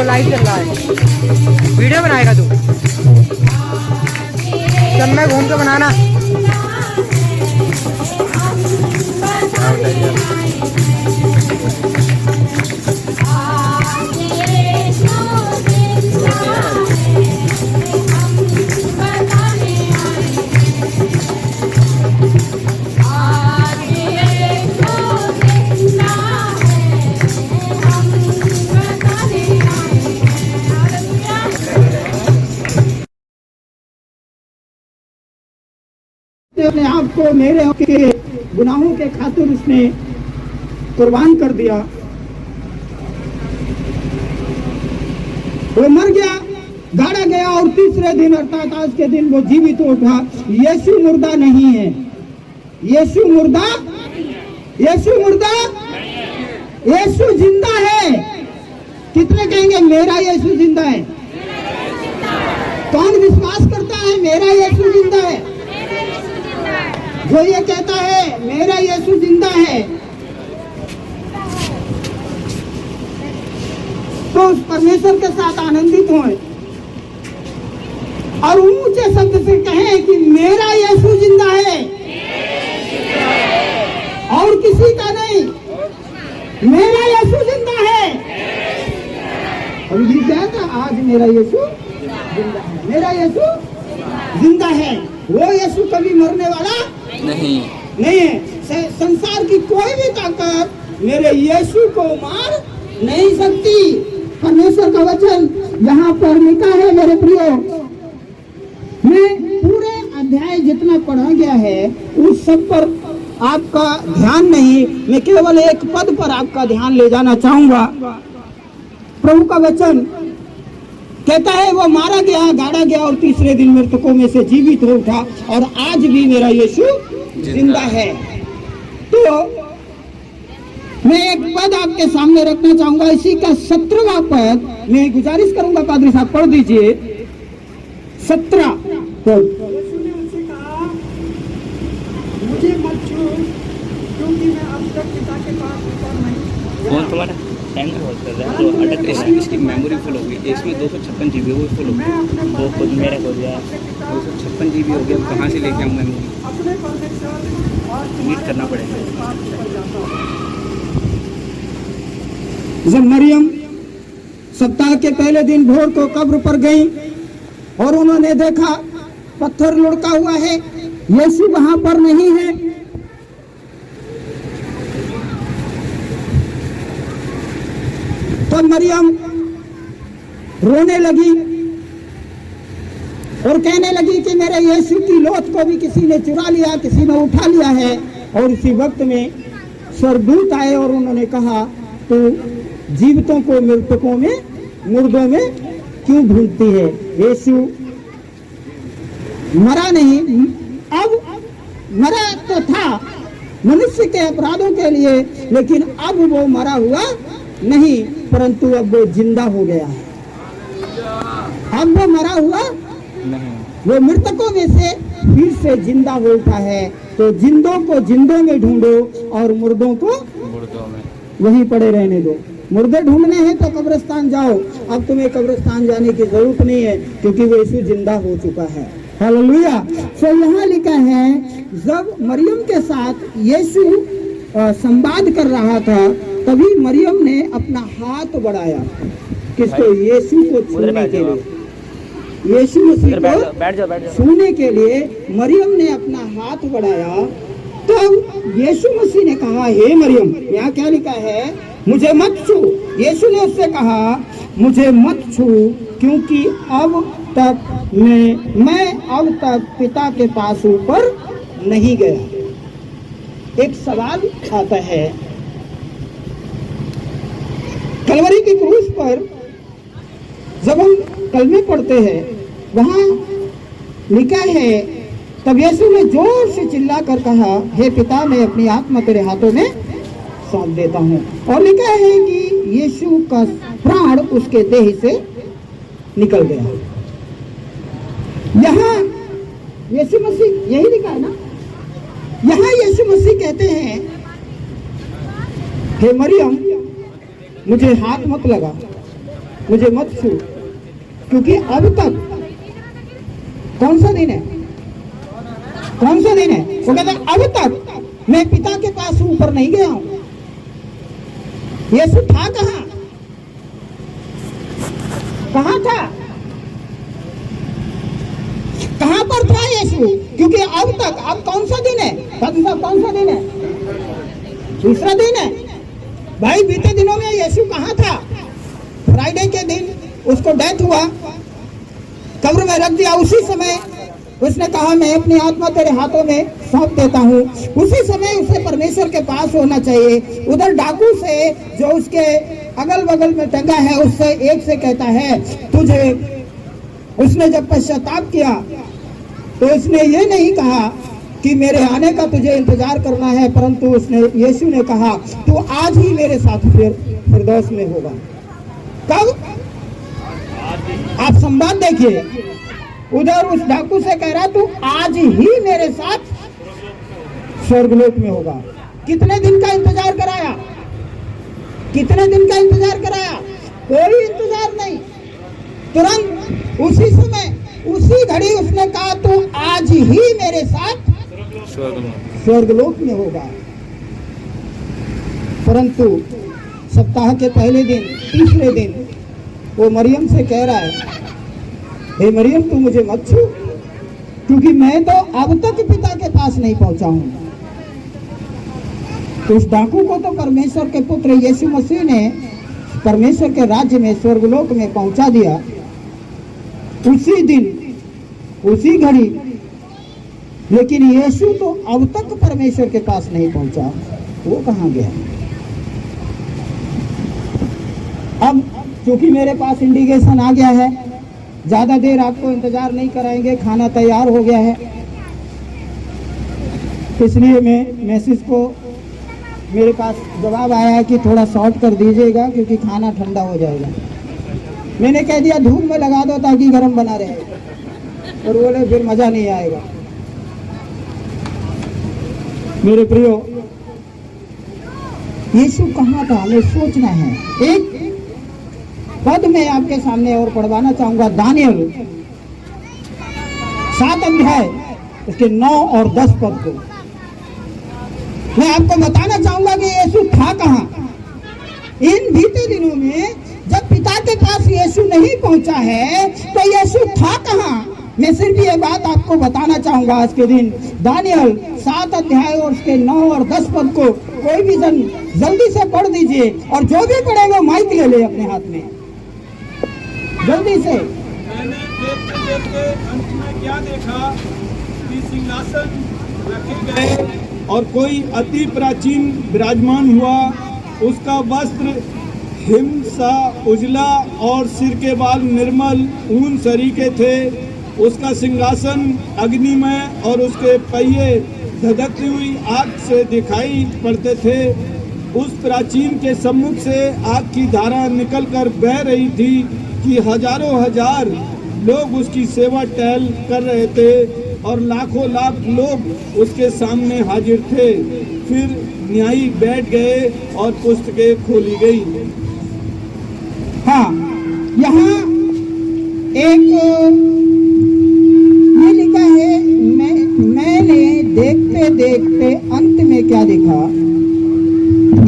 Live चल रहा है। वीडियो बनाएगा तू? चल मैं घूम के बनाना। अपने आप को मेरे के गुनाहों के खातिर उसने कुर्बान कर दिया। वो मर गया, गाड़ा गया और तीसरे दिन अर्थात आज के दिन वो जीवित उठा। यीशु मुर्दा नहीं है। यीशु मुर्दा, यीशु मुर्दा, यीशु जिंदा है। कितने कहेंगे मेरा यीशु जिंदा है? कौन विश्वास करता है मेरा यीशु जिंदा है? जो ये कहता है मेरा यीशु जिंदा है, तो उस परमेश्वर के साथ आनंदित हों और ऊंचे शब्द से कहें कि मेरा यीशु जिंदा है और किसी का नहीं। मेरा यीशु जिंदा है। और ये क्या था? आज मेरा यीशु जिंदा है। मेरा यीशु जिंदा है। वो यीशु कभी मरने वाला नहीं है। संसार की कोई भी ताकत मेरे यीशु को मार नहीं सकती। परमेश्वर का वचन यहाँ पर लिखा है मेरे प्रियो। मैं पूरे अध्याय जितना पढ़ा गया है उस सब पर आपका ध्यान नहीं, मैं केवल एक पद पर आपका ध्यान ले जाना चाहूंगा। प्रभु का वचन कहता है वो मारा गया, गाड़ा गया और तीसरे दिन मृतकों में से जीवित हो उठा और आज भी मेरा यीशु जिंदा है। तो मैं एक पद आपके सामने रखना चाहूंगा, इसी का 17वां पद। मैं गुजारिश करूंगा पादरी साहब पढ़ दीजिए 17 पद। मुझे मत छू क्योंकि मैं अब तक पिता के पास ऊपर नहीं। कौन तुम्हारा हैंगर हो कर रहा है? तो अटक इसकी मेमोरी फुल हो गई। इसमें 256 GB वो फुल हो गई। वो खुद मेरा हो गया 256 GB हो गया। कहाँ से लेके आऊँ मेमोरी? मीट करना पड़ेगा। जब मरियम सप्ताह के पहले दिन भोर को कब्र पर गई और उन्होंने देखा पत्थर लुढ़का हुआ है, यीशु वहां पर नहीं है। तब मरियम रोने लगी और कहने लगी कि मेरे यीशु की लोथ को भी किसी ने चुरा लिया, किसी ने उठा लिया है। और इसी वक्त में स्वर्गदूत आए और उन्होंने कहा तो जीवितों को मृतकों में, मुर्दों में क्यों ढूंढती है? यीशु मरा नहीं, अब मरा तो था मनुष्य के अपराधों के लिए, लेकिन अब वो मरा हुआ नहीं, परंतु अब वो जिंदा हो गया है। अब वो मरा हुआ नहीं, वो मृतकों में से फिर से जिंदा हो उठा है। तो जिंदों को जिंदों में ढूंढो और मुर्दों को मुर्दों में वहीं पड़े रहने दो। मुर्दे ढूंढने हैं तो कब्रिस्तान जाओ। अब तुम्हें कब्रिस्तान जाने की जरूरत नहीं है क्योंकि वो यीशु जिंदा हो चुका है। हालेलुया। सो यहाँ लिखा है जब मरियम के साथ यीशु संवाद कर रहा था तभी मरियम ने अपना हाथ बढ़ाया। किसको? यीशु को छूने के लिए, यीशु मसीह को छूने के लिए मरियम ने अपना हाथ बढ़ाया। तो यीशु मसीह ने कहा हे मरियम, यहाँ क्या लिखा है? मुझे मत छू। यीशु ने उससे कहा मुझे मत छू क्योंकि अब तक मैं अब तक पिता के पास ऊपर नहीं गया। एक सवाल आता है, कलवरी की क्रूस पर जब हम कलमे पढ़ते हैं वहां लिखा है तब यीशु ने जोर से चिल्लाकर कहा हे पिता मैं अपनी आत्मा तेरे हाथों में सौंप देता हूँ। और लिखा है कि यीशु का प्राण उसके देह से निकल गया। यहाँ यीशु मसीह, यही लिखा है ना, यहाँ यीशु मसीह कहते हैं हे मरियम मुझे हाथ मत लगा, मुझे मत छू, क्योंकि अब तक कौन सा दिन है, कौन सा दिन है? वो कहता अब तक मैं पिता के पास ऊपर नहीं गया हूं। यीशु था कहां, कहां था, कहां पर था यीशु? क्योंकि अब तक, अब कौन सा दिन है, कौन सा दिन है? दूसरा दिन है। भाई बीते दिनों में यीशु कहां था? फ्राइडे के दिन उसको डेथ हुआ, कब्र में रख दिया। उसी समय उसने कहा मैं अपनी आत्मा तेरे हाथों में सौंप देता हूँ। उसी समय उसे परमेश्वर के पास होना चाहिए। उधर डाकू से जो उसके अगल बगल में टंगा है उससे एक से कहता है तुझे, उसने जब पश्चाताप किया तो उसने ये नहीं कहा कि मेरे आने का तुझे इंतजार करना है, परंतु उसने, यीशु ने कहा तू आज ही मेरे साथ फिरदौस में होगा। कब? आप संवाद देखिए, उधर उस डाकू से कह रहा तू आज ही मेरे साथ स्वर्गलोक में होगा। कितने दिन का इंतजार कराया, कितने दिन का इंतजार कराया? कोई इंतजार नहीं, तुरंत उसी समय उसी घड़ी उसने कहा तू आज ही मेरे साथ स्वर्गलोक में होगा। परंतु सप्ताह के पहले दिन, तीसरे दिन वो मरियम से कह रहा है हे मरियम तू मुझे मत छू, क्योंकि मैं तो अब तक पिता के पास नहीं पहुंचा हूं। तो उस डाकू को तो परमेश्वर के पुत्र यीशु मसीह ने परमेश्वर के राज्य में, स्वर्गलोक में पहुंचा दिया उसी दिन, उसी घड़ी। लेकिन यीशु तो अब तक परमेश्वर के पास नहीं पहुंचा, वो कहां गया? अब क्योंकि मेरे पास इंडिकेशन आ गया है, ज्यादा देर आपको इंतजार नहीं कराएंगे, खाना तैयार हो गया है, इसलिए मैं मैसेज को, मेरे पास जवाब आया है कि थोड़ा शॉर्ट कर दीजिएगा क्योंकि खाना ठंडा हो जाएगा। मैंने कह दिया धूप में लगा दो ताकि गर्म बना रहे, और बोले फिर मजा नहीं आएगा। मेरे प्रियो, यीशु कहाँ था हमें सोचना है। एक पद मैं आपके सामने और पढ़वाना चाहूंगा, दानियल 7 अध्याय उसके 9 और 10 पद को मैं आपको बताना चाहूंगा कि यीशु था कहां। इन बीते दिनों में जब पिता के पास यीशु नहीं पहुंचा है तो यीशु था कहां। मैं सिर्फ ये बात आपको बताना चाहूंगा आज के दिन। दानियल 7 अध्याय और उसके 9 और 10 पद को कोई भी जन जल्दी से पढ़ दीजिए, और जो भी पढ़ेगा माइक ले ले अपने हाथ में जल्दी से। मैंने देखते देखते अंत में क्या देखा कि सिंहासन रखे गए और कोई अति प्राचीन विराजमान हुआ। उसका वस्त्र हिम सा उजला और सिर के बाल निर्मल ऊन सरीखे थे। उसका सिंहासन अग्निमय और उसके पहिए धधकती हुई आग से दिखाई पड़ते थे। उस प्राचीन के सम्मुख से आग की धारा निकलकर बह रही थी कि हजारों हजार लोग उसकी सेवा टहल कर रहे थे और लाखों लाख लोग उसके सामने हाजिर थे। फिर न्यायी बैठ गए और पुस्तकें खोली गई। हाँ, यहाँ एक ये लिखा है, मैंने देखते देखते अंत में क्या देखा।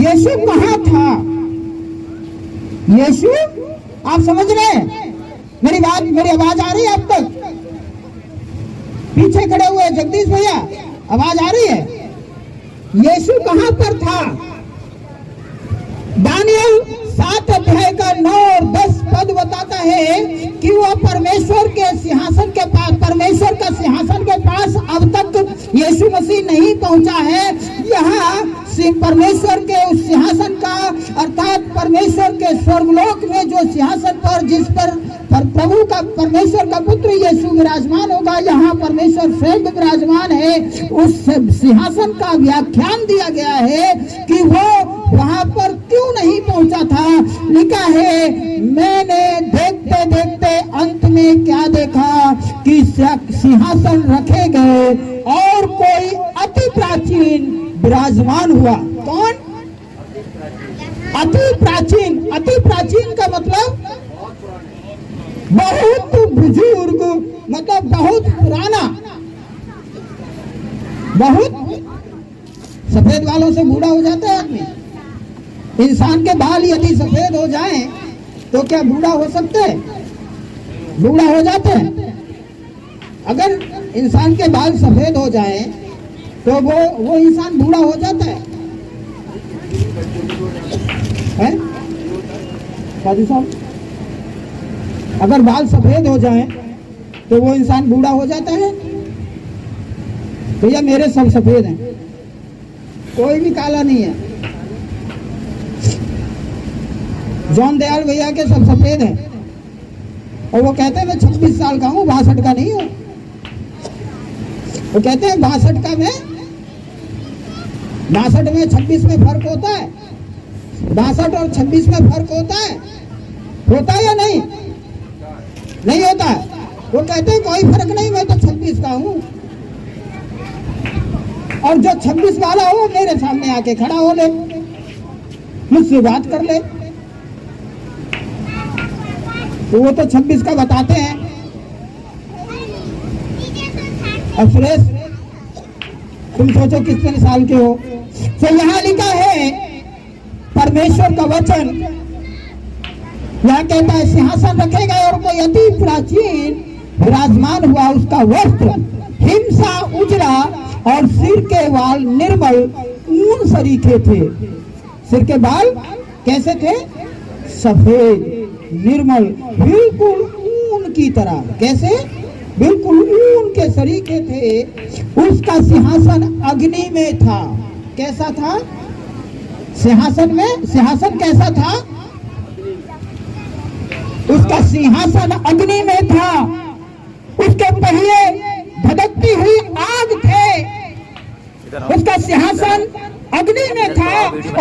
यीशु कहाँ था? यीशु, आप समझ रहे हैं मेरी बात? मेरी आवाज आ रही है अब तक? पीछे खड़े हुए जगदीश भैया, आवाज आ रही है? यीशु कहां पर था? दानियल 7 अध्याय का 9 और 10 पद बताता है कि वह परमेश्वर के सिंहासन के पास, परमेश्वर का सिंहासन के पास अब तक यीशु मसीह नहीं पहुंचा है। यहाँ परमेश्वर के उस सिंहासन का, अर्थात परमेश्वर के स्वर्गलोक में जो सिंहासन पर, जिस पर प्रभु का, परमेश्वर का पुत्र यीशु विराजमान होगा, यहाँ परमेश्वर स्वयं विराजमान है। उस सिंहासन का व्याख्यान दिया गया है कि वो वहां पर क्यों नहीं पहुंचा था। लिखा है, मैंने देखते देखते अंत में क्या देखा कि सिंहासन रखे गए और कोई अति प्राचीन विराजमान हुआ। कौन? अति प्राचीन। अति प्राचीन का मतलब बहुत बुजुर्ग मतलब बहुत पुराना, बहुत सफेद बालों से बूढ़ा हो जाता है आदमी। इंसान के बाल यदि सफेद हो जाएं तो क्या बूढ़ा हो सकते हैं? बूढ़ा हो जाते हैं। अगर इंसान के बाल सफेद हो जाएं तो वो इंसान बूढ़ा हो जाता है? काजी साहब, अगर बाल सफेद हो जाएं तो वो इंसान बूढ़ा हो जाता है? भैया मेरे सब सफेद हैं, कोई भी काला नहीं है। जॉन दयाल भैया के सब सफेद हैं और वो कहते हैं मैं 26 साल का हूं, 62 का नहीं हूं। वो कहते हैं 62 का मैं, 62 में 26 में फर्क होता है। 62 और 26 में फर्क होता है या नहीं? नहीं होता है। वो कहते हैं कोई फर्क नहीं, मैं तो 26 का हूं। और जो 26 वाला हो मेरे सामने आके खड़ा हो ले, मुझसे बात कर ले, तो वो तो 26 का बताते हैं। और सुरेश तुम सोचो कितने साल के हो। तो यहाँ लिखा है परमेश्वर का वचन, यहाँ कहता है सिंहासन रखे गए और कोई अति प्राचीन विराजमान हुआ, उसका वस्त्र हिमसा उजला और सिर के बाल निर्मल ऊन सरीखे थे। सिर के बाल कैसे थे? सफेद निर्मल, बिल्कुल ऊन की तरह। कैसे? बिल्कुल ऊन के सरीखे थे। उसका सिंहासन अग्नि में था। कैसा था? सिंहासन कैसा था? उसका सिंहासन अग्नि में था। उसके पहिए धधकती हुई आग थे। उसका सिंहासन अग्नि में था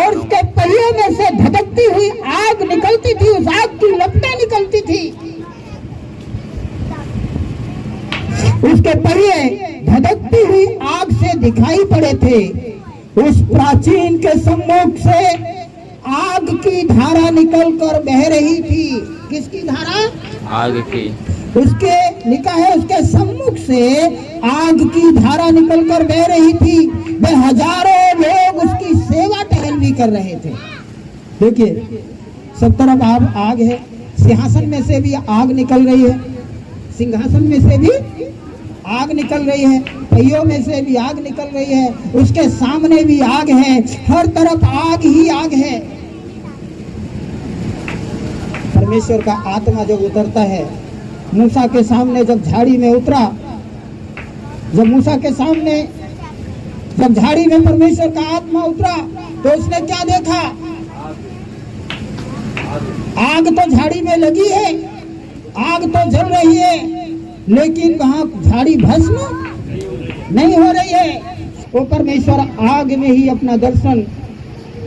और उसके पहिए में से धधकती हुई आग निकलती थी, उस आग की लपटें निकलती थी। उसके पहिए धधकती हुई आग से दिखाई पड़े थे। उस प्राचीन के सम्मुख से आग की धारा निकलकर बह रही थी। किसकी धारा? आग की। उसके लिखा है उसके सम्मुख से आग की धारा निकलकर बह रही थी। वे हजारों लोग उसकी सेवा टहल भी कर रहे थे। देखिए सब तरफ आग है। सिंहासन में से भी आग निकल रही है, सिंहासन में से भी आग निकल रही है, पहियों में से भी आग निकल रही है, उसके सामने भी आग है, हर तरफ आग ही आग है। परमेश्वर का आत्मा जब उतरता है, मूसा के सामने जब झाड़ी में उतरा, जब मूसा के सामने जब झाड़ी में परमेश्वर का आत्मा उतरा तो उसने क्या देखा? आग तो झाड़ी में लगी है, आग तो जल रही है, लेकिन वहां झाड़ी भस्म नहीं हो रही है। वो परमेश्वर आग में ही अपना दर्शन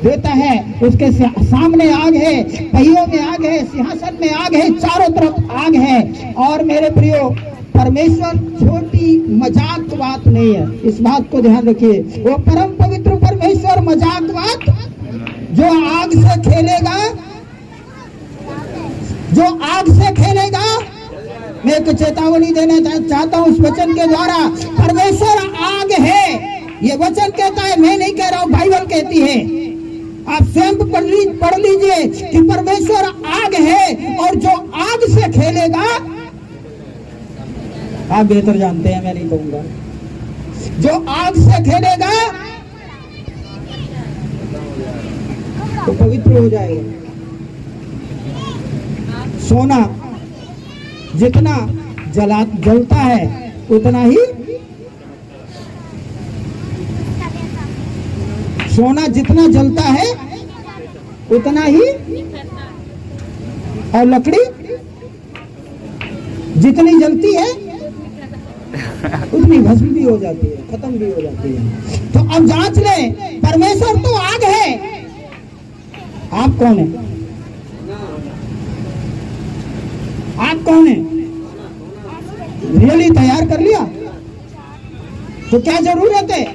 देता है। उसके सामने आग है, पहियों में आग है, सिंहासन में आग है, चारों तरफ आग है। और मेरे प्रियो, परमेश्वर छोटी मजाक बात नहीं है, इस बात को ध्यान रखिए। वो परम पवित्र परमेश्वर मजाक बात जो आग से खेलेगा, जो आग से खेलेगा। मैं एक चेतावनी देना चाहता हूँ उस वचन के द्वारा। परमेश्वर आग है, ये वचन कहता है, मैं नहीं कह रहा हूँ, बाइबल कहती है। आप स्वयं पढ़ लीजिए कि परमेश्वर आग है और जो आग से खेलेगा, आप बेहतर जानते हैं, मैं नहीं कहूंगा, जो आग से खेलेगा तो पवित्र हो जाएगा। सोना जितना जलता है उतना ही, सोना जितना जलता है उतना ही, और लकड़ी जितनी जलती है उतनी भस्म भी हो जाती है, खत्म भी हो जाती है। तो अब जांच लें, परमेश्वर तो आग है, आप कौन है? आप कौन है? रियली तैयार कर लिया? तो क्या जरूरत है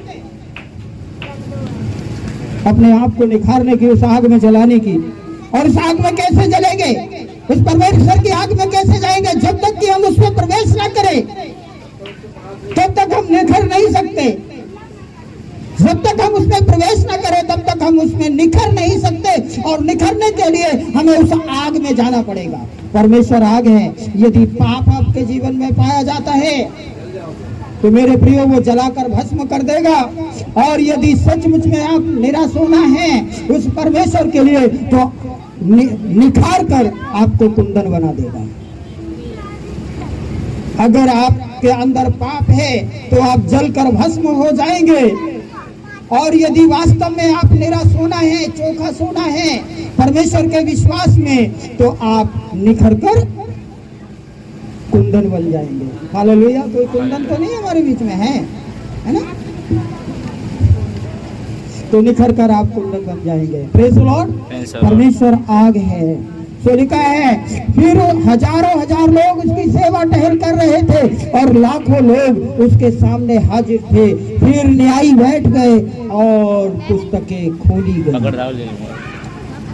अपने आप को निखारने की, उस आग में जलाने की। और उस आग में कैसे जलेंगे? उस परमेश्वर की आग में कैसे जाएंगे? जब तक कि हम उसमें प्रवेश ना करें तब तक हम निखर नहीं सकते। जब तक हम उसमें प्रवेश ना करें तब तक हम उसमें निखर नहीं सकते, और निखरने के लिए हमें उस आग में जाना पड़ेगा। परमेश्वर आग है। यदि पाप आपके जीवन में पाया जाता है तो मेरे प्रियो वो जलाकर भस्म कर देगा, और यदि सचमुच में आप निराश होना है उस परमेश्वर के लिए तो निखार कर आपको कुंदन बना देगा। अगर आपके अंदर पाप है तो आप जलकर भस्म हो जाएंगे, और यदि वास्तव में आप निराश होना है, चोखा सोना है परमेश्वर के विश्वास में, तो आप निखर कर कुंदन बन जाएंगे। हालेलुया। कोई कुंदन तो नहीं हमारे बीच में है ना? तो निखर कर आप कुंदन बन जाएंगे। Praise the Lord. परमेश्वर आग है। तो लिखा है फिर हजारों हजार लोग उसकी सेवा टहल कर रहे थे और लाखों लोग उसके सामने हाजिर थे। फिर न्यायी बैठ गए और पुस्तकें खोली गई।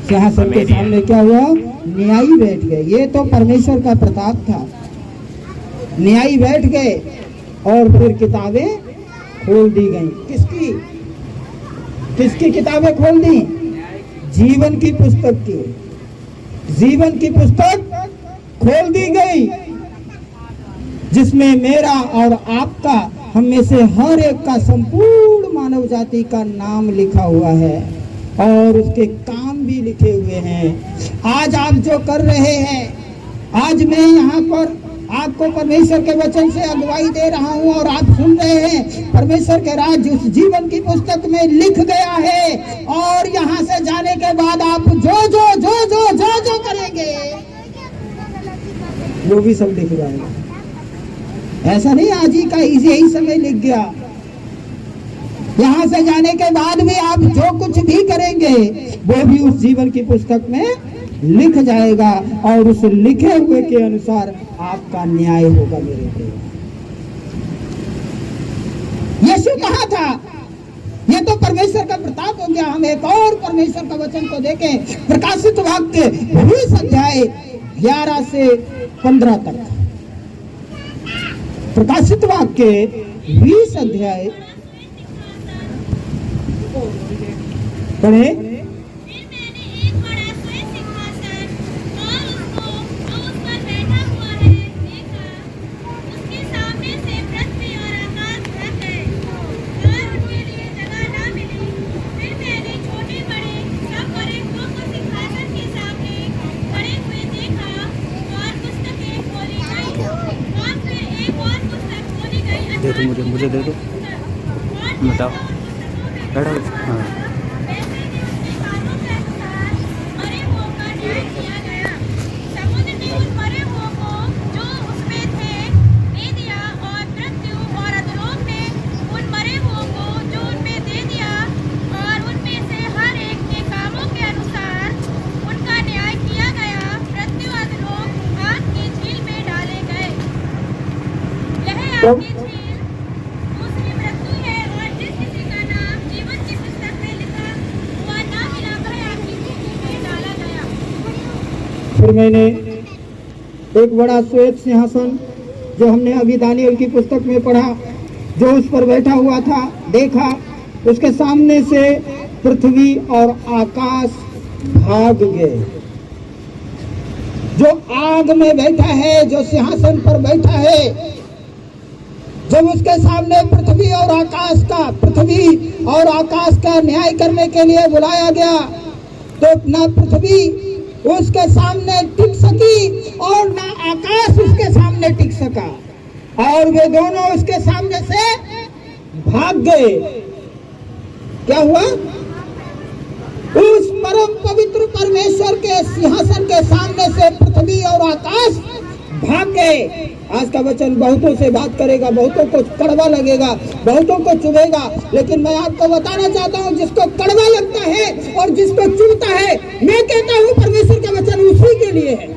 सिंहासन के सामने क्या हुआ? न्यायी बैठ गए। ये तो परमेश्वर का प्रताप था। न्यायी बैठ गए और फिर किताबें खोल दी गई। किसकी किताबें खोल दी? जीवन की पुस्तक की। जीवन की पुस्तक खोल दी गई, जिसमें मेरा और आपका, हम में से हर एक का, संपूर्ण मानव जाति का नाम लिखा हुआ है, और उसके काम भी लिखे हुए हैं। आज आप जो कर रहे हैं, आज मैं यहाँ पर आपको परमेश्वर के वचन से अगुवाई दे रहा हूँ और आप सुन रहे हैं, परमेश्वर के राज्य उस जीवन की पुस्तक में लिख गया है, और यहाँ से जाने के बाद आप जो करेंगे वो भी सब लिख जाएगा। ऐसा नहीं आज ही का यही समय लिख गया। यहाँ से जाने के बाद भी आप जो कुछ भी करेंगे वो भी उस जीवन की पुस्तक में लिख जाएगा, और उस लिखे हुए के अनुसार आपका न्याय होगा। मेरे प्रिय, यीशु कहा था, ये तो परमेश्वर का प्रताप हो गया। हम एक और परमेश्वर का वचन को देखें, प्रकाशित वाक्य 20 अध्याय 11 से 15 तक। प्रकाशित वाक्य 20 अध्याय पढ़े। दे दो मुझे दे दो, बताओ। बैठो। हाँ। फिर मैंने एक बड़ा श्वेत सिंहासन, जो हमने अभी दानियल की पुस्तक में पढ़ा, जो उस पर बैठा हुआ था, देखा। उसके सामने से पृथ्वी और आकाश भाग गए। जो आग में बैठा है, जो सिंहासन पर बैठा है, जब उसके सामने पृथ्वी और आकाश का न्याय करने के लिए बुलाया गया, तो ना पृथ्वी उसके सामने टिक सकी और ना आकाश उसके सामने टिक सका, और वे दोनों उसके सामने से भाग गए। क्या हुआ? उस परम पवित्र परमेश्वर के सिंहासन के सामने से पृथ्वी और आकाश भाग गए। आज का वचन बहुतों से बात करेगा, बहुतों को कड़वा लगेगा, बहुतों को चुभेगा, लेकिन मैं आपको बताना चाहता हूँ, जिसको कड़वा लगता है और जिसको चुभता है, मैं कहता हूँ परमेश्वर का वचन उसी के लिए है।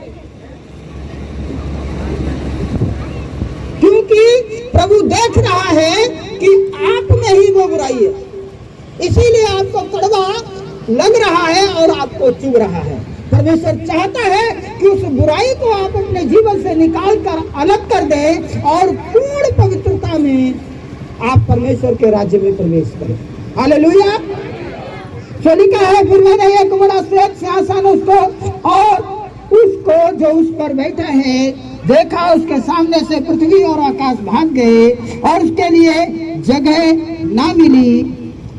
क्योंकि प्रभु देख रहा है कि आप में ही वो बुराई है, इसीलिए आपको कड़वा लग रहा है और आपको चुभ रहा है। परमेश्वर चाहता है कि उस बुराई को आप अपने जीवन से निकाल कर अलग कर दे और पूर्ण पवित्रता में आप परमेश्वर के राज्य में प्रवेश करें। हालेलुया। तो लिखा है, फिर मैंने एक बड़ा श्वेत सिंहासन उसको और उसको जो उस पर बैठा है देखा, उसके सामने से पृथ्वी और आकाश भाग गए और उसके लिए जगह ना मिली।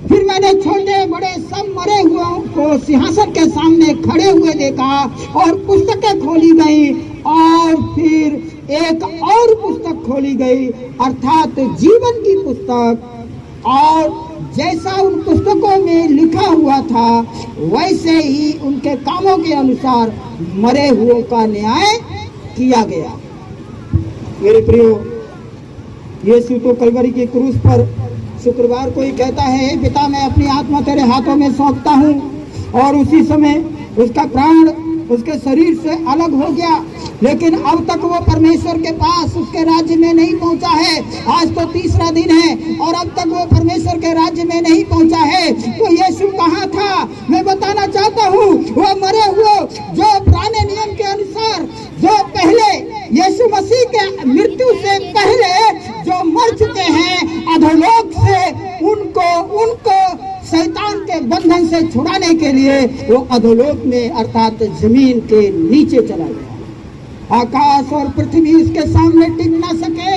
फिर मैंने छोटे बड़े सब मरे हुओं को सिंहासन के सामने खड़े हुए देखा और पुस्तकें खोली गई और फिर एक और पुस्तक खोली गई, अर्थात जीवन की पुस्तक। और जैसा उन पुस्तकों में लिखा हुआ था वैसे ही उनके कामों के अनुसार मरे हुओं का न्याय किया गया। मेरे प्रियो, यीशु तो कलवरी की क्रूस पर शुक्रवार को ही कहता है, पिता मैं अपनी आत्मा तेरे हाथों में सौंपता हूँ, और उसी समय उसका प्राण उसके शरीर से अलग हो गया, लेकिन अब तक वो परमेश्वर के पास उसके राज्य में नहीं पहुंचा है। आज तो तीसरा दिन है और अब तक वो परमेश्वर के राज्य में नहीं पहुंचा है। तो यीशु कहाँ था? मैं बताना चाहता हूँ, वो मरे हुए जो पुराने नियम के अनुसार जो पहले यीशु मसीह के मृत्यु से पहले जो मर चुके हैं अधोलोक से, उनको शैतान के बंधन से छुड़ाने के लिए वो अधोलोक में अर्थात जमीन के नीचे चला गया। आकाश और पृथ्वी उसके सामने टिक ना सके।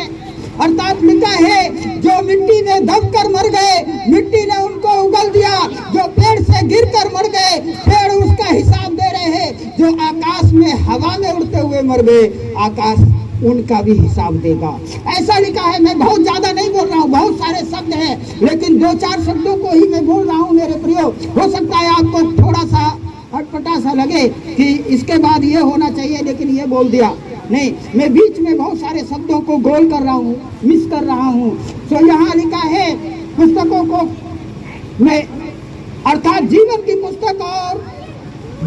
अर्थात लिखा है, जो मिट्टी में दबकर मर गए, मिट्टी ने उनको उगल दिया। जो पेड़ से गिरकर मर गए, पेड़ उसका हिसाब दे रहे हैं। जो आकाश में हवा में उड़ते हुए मर गए, आकाश उनका भी हिसाब देगा। ऐसा लिखा है। मैं बहुत ज्यादा नहीं बोल रहा हूँ, बहुत सारे शब्द हैं, लेकिन 2-4 शब्दों को ही मैं बोल रहा हूँ मेरे प्रियो। हो सकता है आपको थोड़ा सा अटपटा सा लगे कि इसके बाद ये होना चाहिए, लेकिन ये बोल दिया। नहीं, मैं बीच में बहुत सारे शब्दों को गोल कर रहा हूँ, मिस कर रहा हूँ। तो यहाँ लिखा है पुस्तकों को मैं अर्थात जीवन की पुस्तक और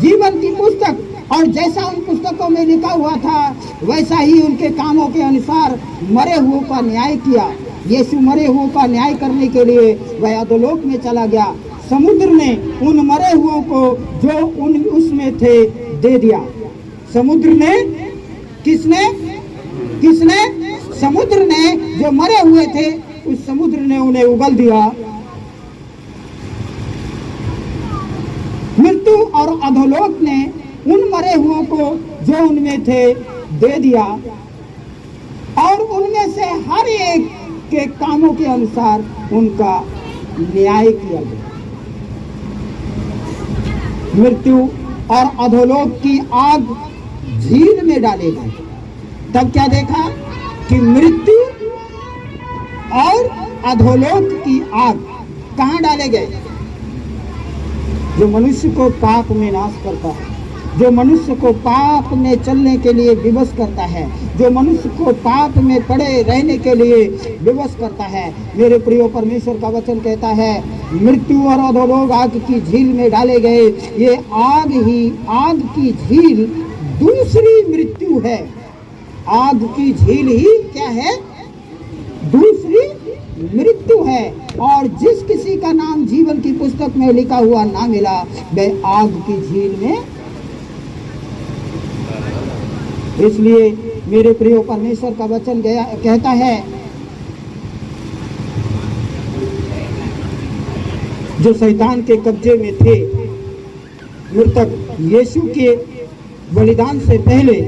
जीवन की पुस्तक, और जैसा उन पुस्तकों में लिखा हुआ था वैसा ही उनके कामों के अनुसार मरे हुओं का न्याय किया। यीशु मरे हुओं का न्याय करने के लिए वह अधोलोक में चला गया। समुद्र ने उन मरे हुओं को जो उसमें थे दे दिया। समुद्र ने किसने? समुद्र ने जो मरे हुए थे उस समुद्र ने उन्हें उगल दिया। मृत्यु और अधोलोक ने उन मरे हुओं को जो उनमें थे दे दिया और उनमें से हर एक के कामों के अनुसार उनका न्याय किया गया। मृत्यु और अधोलोक की आग झील में डाले गए। तब क्या देखा कि मृत्यु और अधोलोक की आग कहाँ डाले गए? जो मनुष्य को पाप में नाश करता है, जो मनुष्य को पाप में चलने के लिए विवश करता है, जो मनुष्य को पाप में पड़े रहने के लिए विवश करता है। मेरे प्रियो, परमेश्वर का वचन कहता है मृत्यु और अधोलोक आग की झील में डाले गए। ये आग की झील दूसरी मृत्यु है। आग की झील ही क्या है? दूसरी मृत्यु है। और जिस किसी का नाम जीवन की पुस्तक में लिखा हुआ ना मिला, वह आग की झील में। इसलिए मेरे प्रियो, परमेश्वर का वचन कहता है जो शैतान के कब्जे में थे, मृतक यीशु के बलिदान से पहले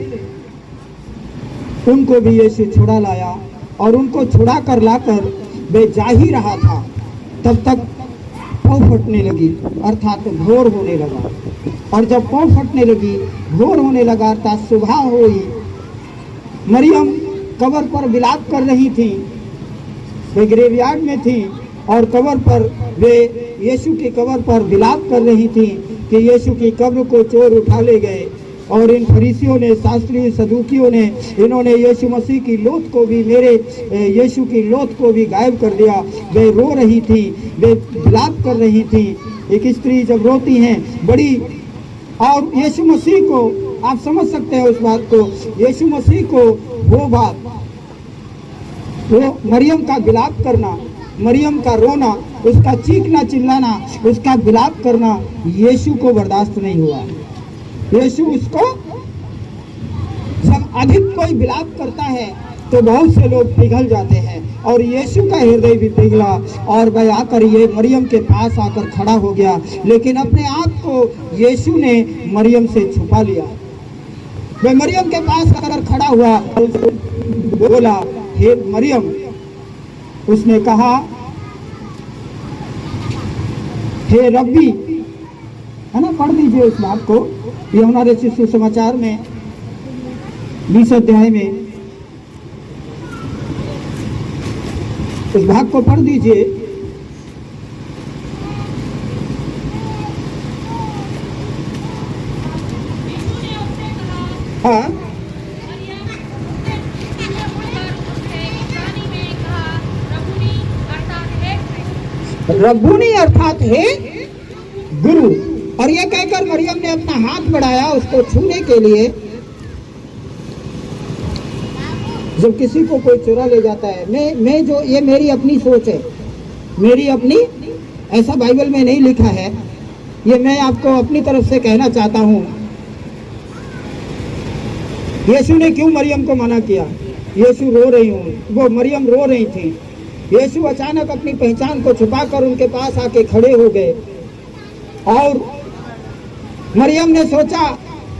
उनको भी यीशु छुड़ा लाया, और उनको छुड़ा कर लाकर वे जा ही रहा था, तब तक पौ फटने लगी, अर्थात भोर होने लगा। और जब पौ फटने लगी, भोर होने लगा, अर्थात सुबह हुई। मरियम कब्र पर विलाप कर रही थी, वे ग्रेवयार्ड में थी और कब्र पर वे यीशु की कब्र पर विलाप कर रही थी कि यीशु की कब्र को चोर उठा ले गए। और इन फरीसियों ने, शास्त्रियों, सदूकियों ने, इन्होंने यीशु मसीह की लोथ को भी, मेरे यीशु की लोथ को भी गायब कर दिया। वे रो रही थी, वे विलाप कर रही थी। एक स्त्री जब रोती हैं बड़ी, और यीशु मसीह को आप समझ सकते हैं उस बात को, यीशु मसीह को वो बात, वो मरियम का विलाप करना, मरियम का रोना, उसका चीखना चिल्लाना, उसका विलाप करना यीशु को बर्दाश्त नहीं हुआ। यीशु उसको जब अधिक कोई विलाप करता है तो बहुत से लोग पिघल जाते हैं, और यीशु का हृदय भी पिघला और वह आकर ये मरियम के पास आकर खड़ा हो गया। लेकिन अपने आप को यीशु ने मरियम से छुपा लिया। वह मरियम के पास आकर खड़ा हुआ और बोला, हे मरियम। उसने कहा, हे रब्बी, है ना, पढ़ दीजिए उस बात को, यूहन्ना रचित सुसमाचार में 20 अध्याय में उस भाग को पढ़ दीजिए। हाँ, रब्बूनी अर्थात है गुरु। और ये कहकर मरियम ने अपना हाथ बढ़ाया उसको छूने के लिए। जब किसी को कोई चुरा ले जाता है, मैं जो, ये मेरी अपनी सोच है, मेरी अपनी, ऐसा बाइबल में नहीं लिखा है, ये मैं आपको अपनी तरफ से कहना चाहता हूँ। यीशु ने क्यों मरियम को मना किया? यीशु रो रही हूँ, वो मरियम रो रही थी। यीशु अचानक अपनी पहचान को छुपाकर उनके पास आके खड़े हो गए, और मरियम ने सोचा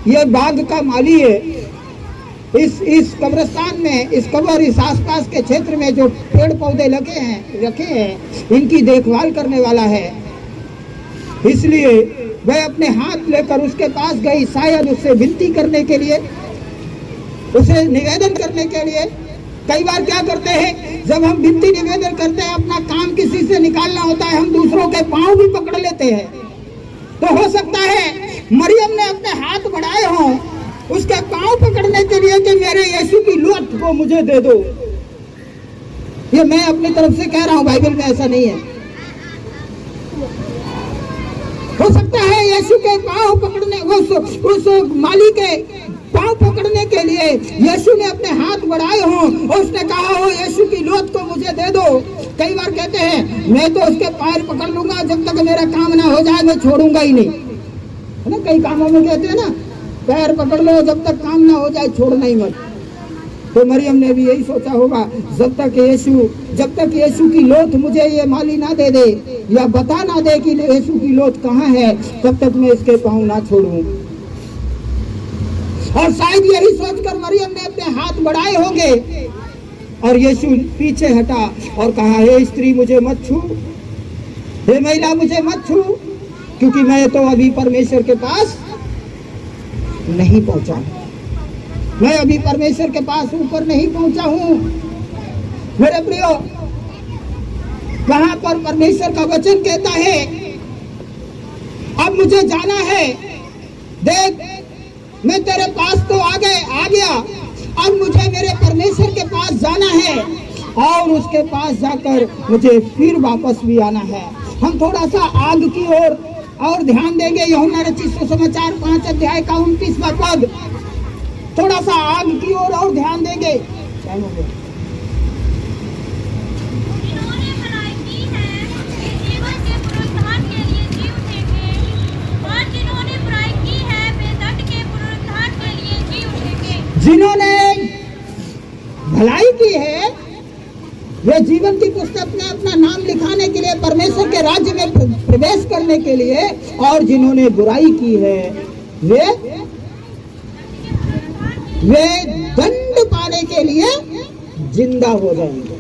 ये बाग का माली है, इस कब्रिस्तान में, इस कब्र, इस आसपास के क्षेत्र में जो पेड़ पौधे लगे हैं, रखे हैं, इनकी देखभाल करने वाला है। इसलिए वह अपने हाथ लेकर उसके पास गई, शायद उससे विनती करने के लिए, उसे निवेदन करने के लिए। कई बार क्या करते हैं, जब हम विनती निवेदन करते हैं, अपना काम किसी से निकालना होता है, हम दूसरों के पांव भी पकड़ लेते हैं। तो हो सकता है मरियम ने अपने हाथ बढ़ाए हों उसके पांव पकड़ने के लिए कि मेरे यीशु की लौट को मुझे दे दो। ये मैं अपनी तरफ से कह रहा हूं, बाइबल में ऐसा नहीं है। हो सकता है यीशु के पांव पकड़ने, उस माली के पांव पकड़ने के लिए यीशु ने अपने हाथ बढ़ाए हों और उसने कहा हो यीशु की लौट को मुझे दे दो। कई बार कहते हैं मैं तो उसके पैर पकड़ लूंगा, जब तक मेरा काम ना हो जाए मैं छोड़ूंगा ही नहीं, है ना। कई कामों में कहते हैं ना, पैर पकड़ लो, जब तक काम ना हो जाए छोड़ना ही मत। तो मरियम ने भी यही सोचा होगा, जब तक यीशु की लोथ मुझे ये माली ना दे दे या बता ना दे कि यीशु की लोथ कहाँ है, तब तक मैं इसके पांव ना छोड़ूं। और शायद यही सोचकर मरियम ने अपने हाथ बढ़ाए होंगे, और यीशु पीछे हटा और कहा, हे स्त्री मुझे मत छू, हे महिला मुझे मत छू, क्योंकि मैं तो अभी परमेश्वर के पास नहीं पहुंचा, मैं अभी परमेश्वर के पास ऊपर नहीं पहुंचा हूं। मेरे प्रियो, वहां पर परमेश्वर का वचन कहता है, अब मुझे जाना है, देख मैं तेरे पास तो आ गया, अब मुझे मेरे परमेश्वर के पास जाना है और उसके पास जाकर मुझे फिर वापस भी आना है। हम थोड़ा सा आग की ओर और ध्यान देंगे। यूहन्ना रचित सुसमाचार 5 अध्याय का 29वां पद, थोड़ा सा आग की ओर और ध्यान देंगे। जिन्होंने भलाई की है वे जीवन की पुस्तक में अपना नाम लिखाने के लिए, परमेश्वर के राज्य में प्रवेश करने के लिए, और जिन्होंने बुराई की है वे दंड पाने के लिए जिंदा हो जाएंगे।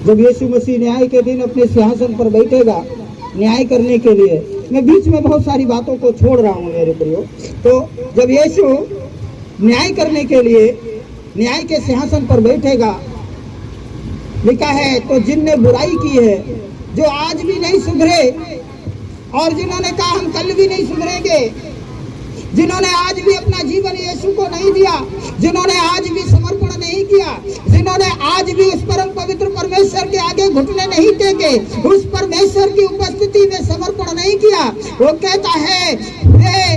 जब यीशु मसीह न्याय के दिन अपने सिंहासन पर बैठेगा न्याय करने के लिए, मैं बीच में बहुत सारी बातों को छोड़ रहा हूँ मेरे प्रियो। तो जब यीशु न्याय करने के लिए न्याय के सिंहासन पर बैठेगा, लिखा है, तो जिनने बुराई की है, जो आज भी नहीं सुधरे और जिन्होंने कहा हम कल भी नहीं सुधरेंगे, जिन्होंने आज भी अपना जीवन यीशु को नहीं दिया, जिन्होंने आज भी समर्पण नहीं किया, जिन्होंने आज भी उस परम पवित्र परमेश्वर के आगे घुटने नहीं टेके, उस परमेश्वर की उपस्थिति में समर्पण नहीं किया, वो कहता है वे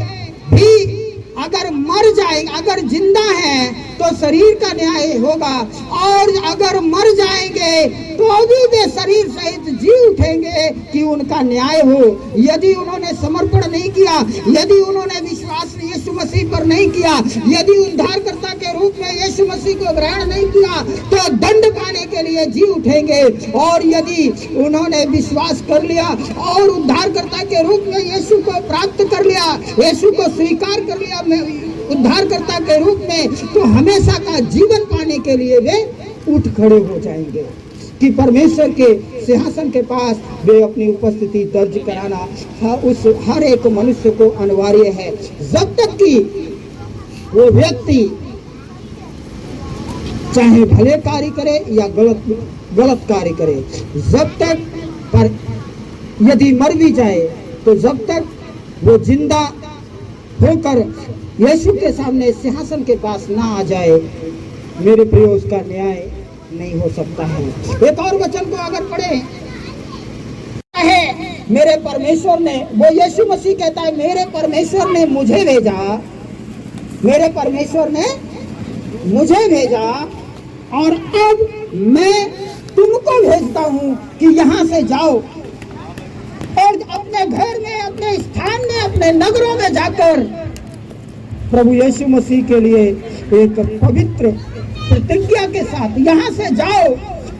भी अगर मर जाएंगे, अगर जिंदा है तो शरीर का न्याय होगा, और अगर मर जाएंगे तो भी वे शरीर सहित जी उठेंगे कि उनका न्याय हो। यदि उन्होंने समर्पण नहीं किया, यदि उन्होंने विश्वास यीशु मसीह पर नहीं किया, यदि उद्धारकर्ता के रूप में यीशु मसीह को ग्रहण नहीं किया, तो दंड पाने के लिए जी उठेंगे। और यदि उन्होंने विश्वास कर लिया और उद्धारकर्ता के रूप में यीशु को प्राप्त कर लिया, यीशु को स्वीकार कर लिया उद्धारकर्ता के रूप में, तो हमेशा का जीवन पाने के लिए वे उठ खड़े हो जाएंगे कि परमेश्वर के सिंहासन के पास वे अपनी उपस्थिति दर्ज कराना उस हर एक मनुष्य को अनिवार्य है। जब तक कि वो व्यक्ति चाहे भले कार्य करे या गलत कार्य करे, जब तक पर यदि मर भी जाए तो जब तक वो जिंदा होकर यीशु के सामने सिंहासन के पास ना आ जाए, मेरे प्रिय, उसका न्याय नहीं हो सकता है। एक और वचन को अगर पढ़े है, मेरे परमेश्वर ने, वो यीशु मसीह कहता है, मेरे परमेश्वर ने मुझे भेजा, मेरे परमेश्वर ने मुझे भेजा और अब मैं तुमको भेजता हूं कि यहां से जाओ और अपने घर में, अपने स्थान में, अपने नगरों में जाकर प्रभु यीशु मसीह के लिए एक पवित्र प्रतिज्ञा के साथ यहां से जाओ,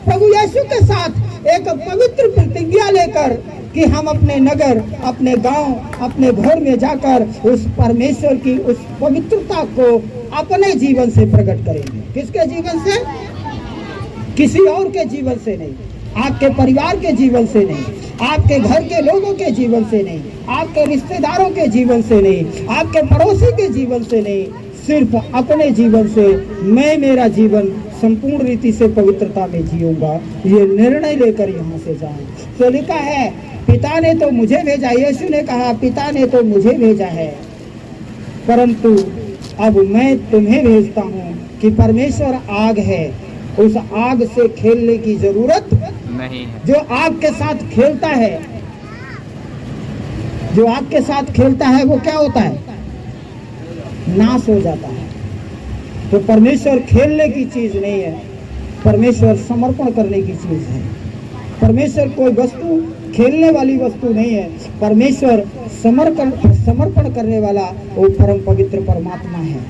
प्रभु यीशु के साथ एक पवित्र प्रतिज्ञा लेकर कि हम अपने नगर, अपने गांव, अपने घर में जाकर उस परमेश्वर की उस पवित्रता को अपने जीवन से प्रकट करेंगे। किसके जीवन से? किसी और के जीवन से नहीं, आपके परिवार के जीवन से नहीं, आपके घर के लोगों के जीवन से नहीं, आपके रिश्तेदारों के जीवन से नहीं, आपके पड़ोसी के जीवन से नहीं, सिर्फ अपने जीवन से मैं मेरा जीवन संपूर्ण रीति से पवित्रता में जीऊंगा, ये निर्णय लेकर यहाँ से जाएं। तो लिखा है, पिता ने तो मुझे भेजा, यीशु ने कहा पिता ने तो मुझे भेजा है, परंतु अब मैं तुम्हें भेजता हूँ कि परमेश्वर आग है, उस आग से खेलने की जरूरत नहीं है। जो आग के साथ खेलता है, जो आग के साथ खेलता है वो क्या होता है? नाश हो जाता है। तो परमेश्वर खेलने की चीज नहीं है, परमेश्वर समर्पण करने की चीज है। परमेश्वर कोई वस्तु खेलने वाली वस्तु नहीं है, परमेश्वर समर्पण करने वाला वो परम पवित्र परमात्मा है।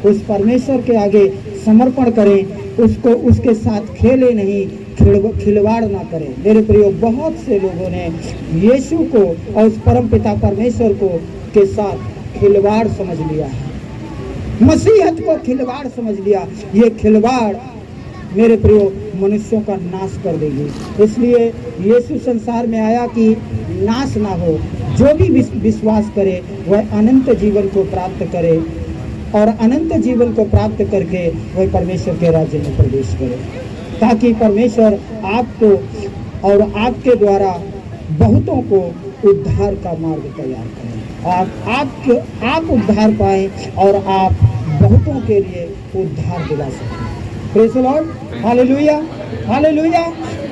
उस परमेश्वर के आगे समर्पण करें, उसको उसके साथ खेले नहीं, खिलवाड़ ना करें। मेरे प्रियो, बहुत से लोगों ने यीशु को और उस परम पिता परमेश्वर को के साथ खिलवाड़ समझ लिया है, मसीहत को खिलवाड़ समझ लिया। ये खिलवाड़ मेरे प्रियो मनुष्यों का नाश कर देगी। इसलिए यीशु संसार में आया कि नाश ना हो, जो भी विश्वास करे वह अनंत जीवन को प्राप्त करे और अनंत जीवन को प्राप्त करके वह परमेश्वर के राज्य में प्रवेश करे, ताकि परमेश्वर आपको और आपके द्वारा बहुतों को उद्धार का मार्ग तैयार करें। आप उद्धार पाएं और आप बहुतों के लिए उद्धार दिला सकें। Praise the Lord, hallelujah, hallelujah.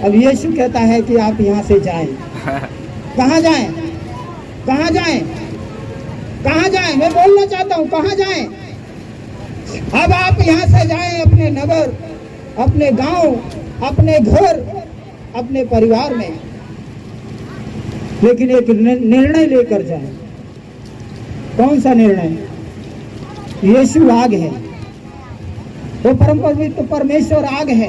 अब यीशु कहता है कि आप यहाँ से जाएं। कहाँ जाएं? कहाँ जाएं? कहाँ जाएं? मैं बोलना चाहता हूँ, कहाँ जाएं? अब आप यहाँ से जाएं अपने नगर, अपने गांव, अपने घर, अपने परिवार में, लेकिन एक निर्णय लेकर जाएं। कौन सा निर्णय? यीशु आग है, वो परम पवित्र परमेश्वर आग है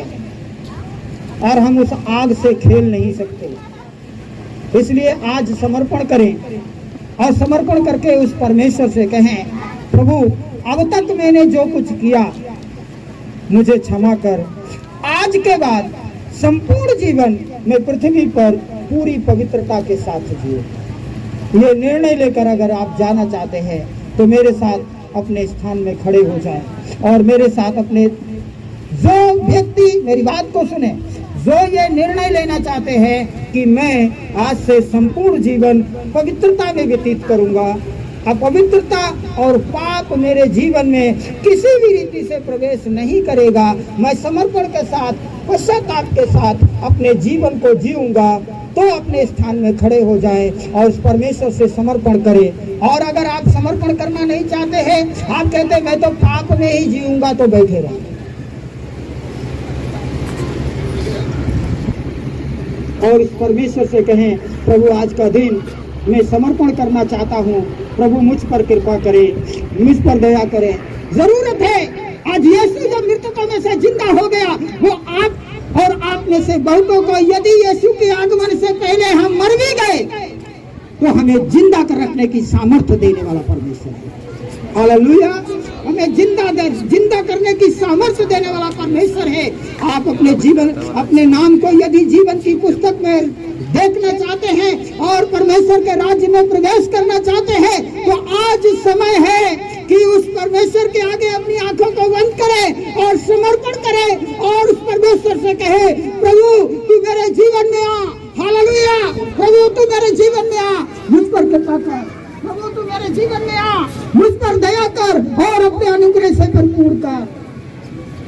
और हम उस आग से खेल नहीं सकते। इसलिए आज समर्पण करें और समर्पण करके उस परमेश्वर से कहें, प्रभु अब तक मैंने जो कुछ किया मुझे क्षमा कर, आज के बाद संपूर्ण जीवन में पृथ्वी पर पूरी पवित्रता के साथ जियो। ये निर्णय लेकर अगर आप जाना चाहते हैं तो मेरे साथ अपने स्थान में खड़े हो जाएं और मेरे साथ अपने, जो व्यक्ति मेरी बात को सुने, जो ये निर्णय लेना चाहते हैं कि मैं आज से संपूर्ण जीवन पवित्रता में व्यतीत करूंगा, अपवित्रता और पाप मेरे जीवन में किसी भी रीति से प्रवेश नहीं करेगा, मैं समर्पण के साथ, पश्चाताप के साथ अपने जीवन को जीऊंगा, तो अपने स्थान में खड़े हो जाएं और उस परमेश्वर से समर्पण करें। और अगर आप समर्पण करना नहीं चाहते हैं, आप कहते हैं मैं तो पाप में ही जीऊंगा, तो बैठे रहें। और इस परमेश्वर से कहें, प्रभु आज का दिन मैं समर्पण करना चाहता हूँ, प्रभु मुझ पर कृपा करे, मुझ पर दया करे। जरूरत है, आज यीशु जब मृतकों में से जिंदा हो गया, वो आप और आप में से बहुतों को, यदि यीशु के आगमन से पहले हम मर भी गए तो हमें जिंदा कर रखने की सामर्थ्य देने वाला परमेश्वर है। हालेलुया, हमें जिंदा करने की सामर्थ्य देने वाला परमेश्वर है। आप अपने जीवन, अपने नाम को यदि जीवन की पुस्तक में देखना चाहते हैं और परमेश्वर के राज्य में प्रवेश करना चाहते हैं, तो आज समय है कि उस परमेश्वर के आगे अपनी आंखों को बंद करें और समर्पण करें और उस परमेश्वर से कहे, प्रभु तू मेरे जीवन में आ। हालेलुया, प्रभु तू मेरे जीवन में आ, मुझ पर कृपा कर, प्रभु तू मेरे जीवन में आ, मुझ पर दया कर और अपने अनुग्रह से भरपूर कर।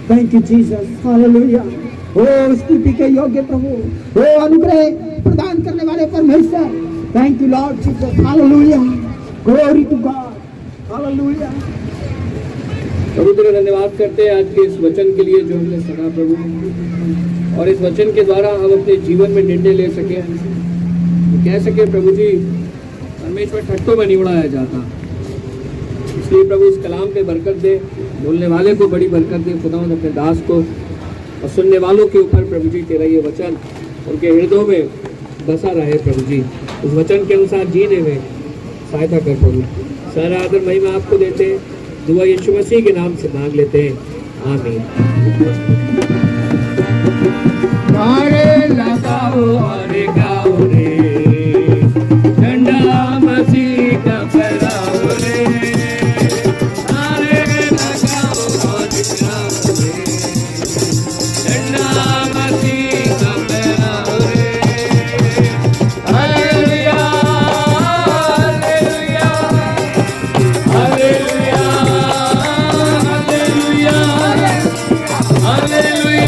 Thank you Jesus, hallelujah. ओ स्तुति के योग्य प्रभु, ओ अनुग्रह प्रदान करने वाले परमेश्वर, thank you Lord Jesus, hallelujah, glory to God, hallelujah. प्रभु तेरा धन्यवाद करते हैं आज के इस वचन के लिए जो हमने सुना प्रभु, और इस वचन के द्वारा हम अपने जीवन में निर्णय ले सके, कह सके प्रभु जी परमेश्वर ठट्टों में नहीं उड़ाया जाता। इसलिए प्रभु इस कलाम पे बरकत दे, बोलने वाले को बड़ी बरकत दे खुदावंद, अपने दास को और सुनने वालों के ऊपर प्रभु जी तेरा ये वचन उनके हृदयों में बसा रहे प्रभु जी, उस वचन के अनुसार जीने में सहायता कर प्रभु। सारा आदर महिमा आपको देते हैं, दुआ यीशु मसीह के नाम से मांग लेते हैं, आमीन। नारे लगाओ और गाओ रे, झंडा मसीह का फहराओ रे, नारे लगाओ और गाओ रे, झंडा मसीह का फहराओ रे। Hallelujah, hallelujah, hallelujah, hallelujah, hallelujah,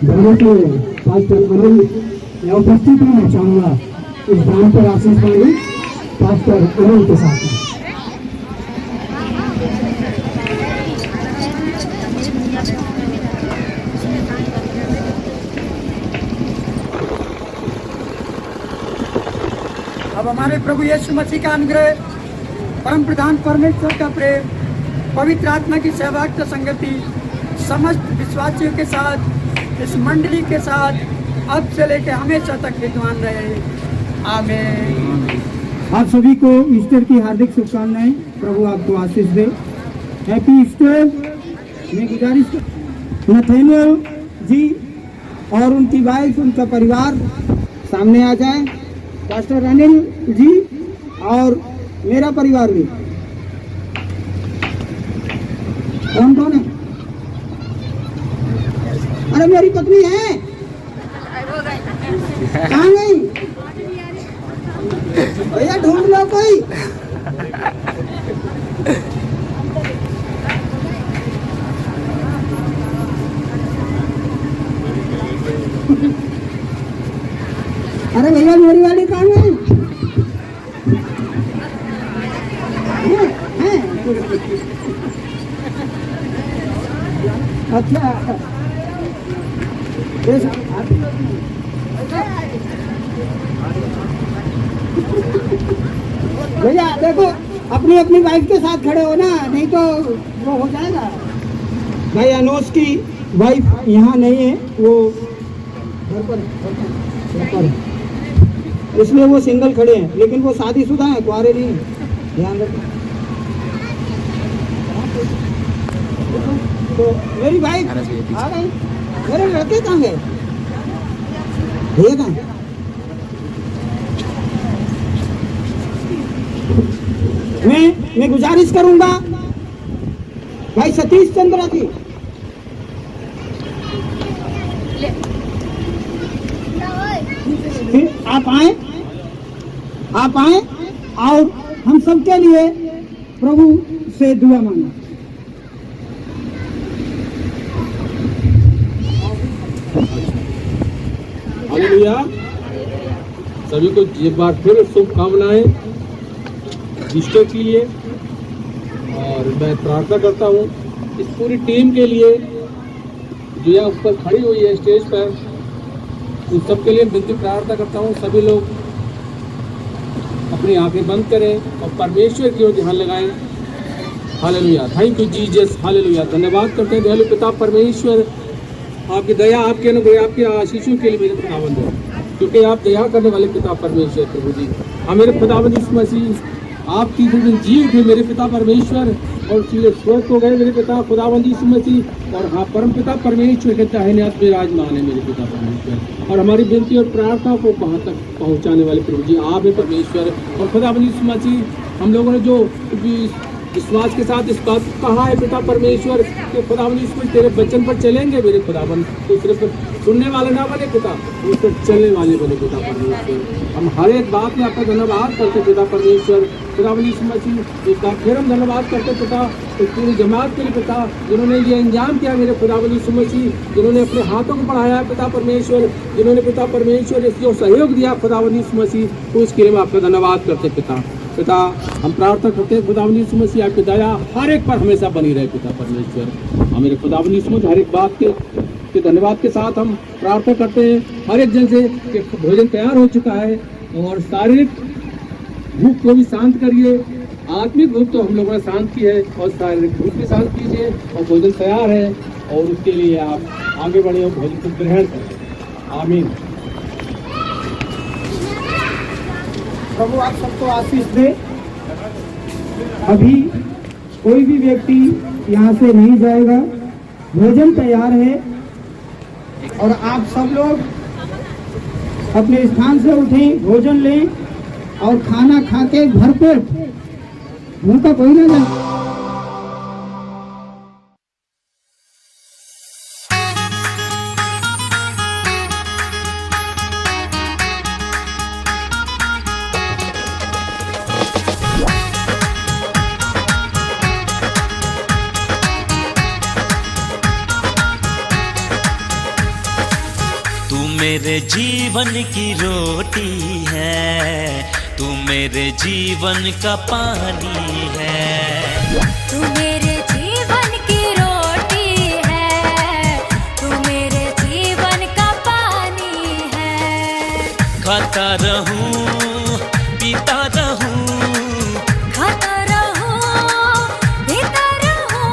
दोनों के पास्टर अनिल मैं उपस्थित होना चाहूँगा इस ग्राम पर आशीष पानी पास्टर अनिल के साथ। अब हमारे प्रभु यीशु मसीह का अनुग्रह, परम प्रधान परमेश्वर का प्रेम, पवित्र आत्मा की सहभागिता संगति समस्त विश्वासियों के साथ, इस मंडली के साथ अब से लेकर हमेशा तक विद्यमान रहे। आमीन। आप सभी को ईस्टर की हार्दिक शुभकामनाएं। प्रभु आपको आशीष दे। Happy Easter. मैं गुजारिश नथानियल जी और उनकी वाइफ, उनका परिवार सामने आ जाए। पास्टर अनिल जी और मेरा परिवार भी। कौन कौन है? अरे मेरी पत्नी है, कहाँ गई? भैया ढूंढ लो कोई। अरे भैया मेरी वाली कहाँ गई? अच्छा भैया देखो अपनी अपनी वाइफ के साथ खड़े हो ना, नहीं तो वो हो जाएगा। भाई अनोज की वाइफ यहाँ नहीं है, वो घर पर इसलिए वो सिंगल खड़े हैं, लेकिन वो शादीशुदा है, कुआरे नहीं है। ध्यान रखो। तो मेरी वाइफ आ गई। मेरे लड़के कहाँ गए? भैया कहाँ? मैं गुजारिश करूंगा भाई सतीश चंद्रा जी, फिर आप आए और हम सबके लिए प्रभु से दुआ मांगे। हालेलुया। सभी को एक बार फिर शुभकामनाएं ईस्टर के लिए। और मैं प्रार्थना करता हूँ इस पूरी टीम के लिए जो यहाँ ऊपर खड़ी हुई है स्टेज पर, उन सबके लिए विनती प्रार्थना करता हूँ। सभी लोग अपनी आंखें बंद करें और परमेश्वर की ओर ध्यान लगाएं। Hallelujah. Thank you Jesus. Hallelujah. धन्यवाद करते हैं दयालु पिता परमेश्वर, आपकी दया, आपके अनुग्रह, आपके आशीषों के लिए मेरे खुदावंद है, क्योंकि आप दया करने वाले पिता परमेश्वर प्रभु जी। हाँ मेरे खुदावंद यीशु मसीह, आपकी जो दिन जीव थे मेरे पिता परमेश्वर और सीधे स्वर्ग हो गए मेरे पिता खुदावंद यीशु मसीह। और हाँ परम पिता परमेश्वर के दाहिने हाथ विराजमान है मेरे पिता परमेश्वर। और हमारी विनती और प्रार्थना को वहाँ तक पहुँचाने वाले प्रभु जी आप है परमेश्वर। और खुदावंद यीशु मसीह, हम लोगों ने जो विश्वास के साथ इस बात कहा है पिता परमेश्वर कि खुदावंद यीशु मसीह तेरे वचन पर चलेंगे मेरे खुदावंद, तो सिर्फ सुनने वाले ना बने पिता, उस पर चलने वाले बने पिता परमेश्वर। हम हर एक बात में आपका धन्यवाद करते पिता परमेश्वर। खुदावंद यीशु मसीह एक बार फिर हम धन्यवाद करते पिता इस पूरी जमात के लिए पिता, जिन्होंने ये इंजाम किया मेरे खुदावंद यीशु मसीह, जिन्होंने अपने हाथों को बढ़ाया पिता परमेश्वर, जिन्होंने पिता परमेश्वर इसको सहयोग दिया खुदावंद यीशु मसीह, तो उसके लिए हम आपका धन्यवाद करते पिता। पिता हम प्रार्थना करते हैं खुदावंद यीशु मसीह आपकी दया हर एक पर हमेशा बनी रहे पिता परमेश्वर। हम मेरे खुदावंद यीशु मसीह हर एक बात के धन्यवाद के साथ हम प्रार्थना करते हैं हर एक जन से कि भोजन तैयार हो चुका है, और शारीरिक भूख को भी शांत करिए, आत्मिक भूख तो हम लोगों ने शांत की है और शारीरिक भूख भी शांत कीजिए, और भोजन तैयार है और उसके लिए आप आगे बढ़े और भोजन को ग्रहण करें। आमीन। प्रभु आप सबको आशीष दे। अभी कोई भी व्यक्ति यहाँ से नहीं जाएगा, भोजन तैयार है और आप सब लोग अपने स्थान से उठें, भोजन लें और खाना खा के भरपेट, भूखा कोई ना जाए। तू मेरे जीवन की रोटी है, तू मेरे जीवन का पानी है। तू मेरे जीवन की रोटी है, तू मेरे जीवन का पानी है। खाता रहूं पीता रहूं, खाता रहूं पीता रहूं,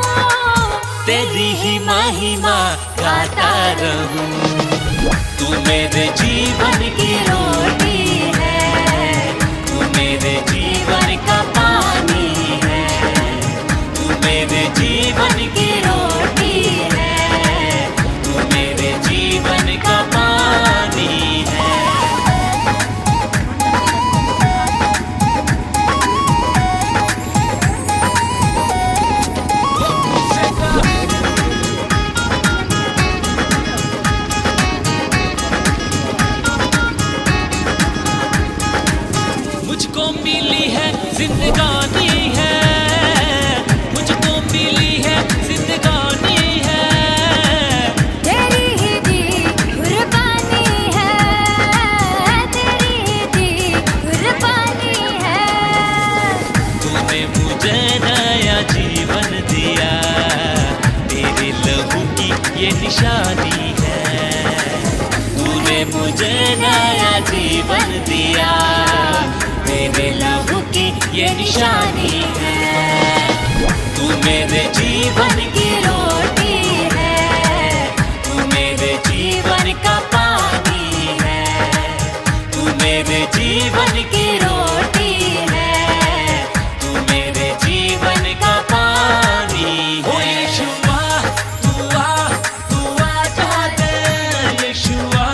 तेरी ही महिमा गाता रहूं। तू मेरे जीवन की रोटी है, तू मेरे जीवन का पानी है। तू मेरे जीवन की रोटी है, तू मेरे जीवन का पानी है। मुझको मिली है जिंदगानी है, मुझको मिली है जिंदगानी है। तेरी ही दी कुर्बानी है, तेरी ही दी कुर्बानी है। तूने मुझे नया जीवन दिया, तेरे लहू की ये निशानी है। तूने मुझे नया जीवन दिया, तेरे लहू की ये निशानी है। तू मेरे जीवन की रोटी है, तू मेरे जीवन का पानी है। तू मेरे जीवन की रोटी है, तू मेरे जीवन का पानी है। ओ यीशुआ तू आ जा रे, यीशुआ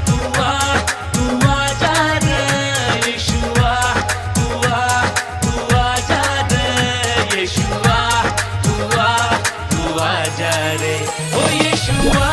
तू आ जा रे, यीशुआ तू आ जा रे, यीशुआ तू आ जा रे। ओ यीशुआ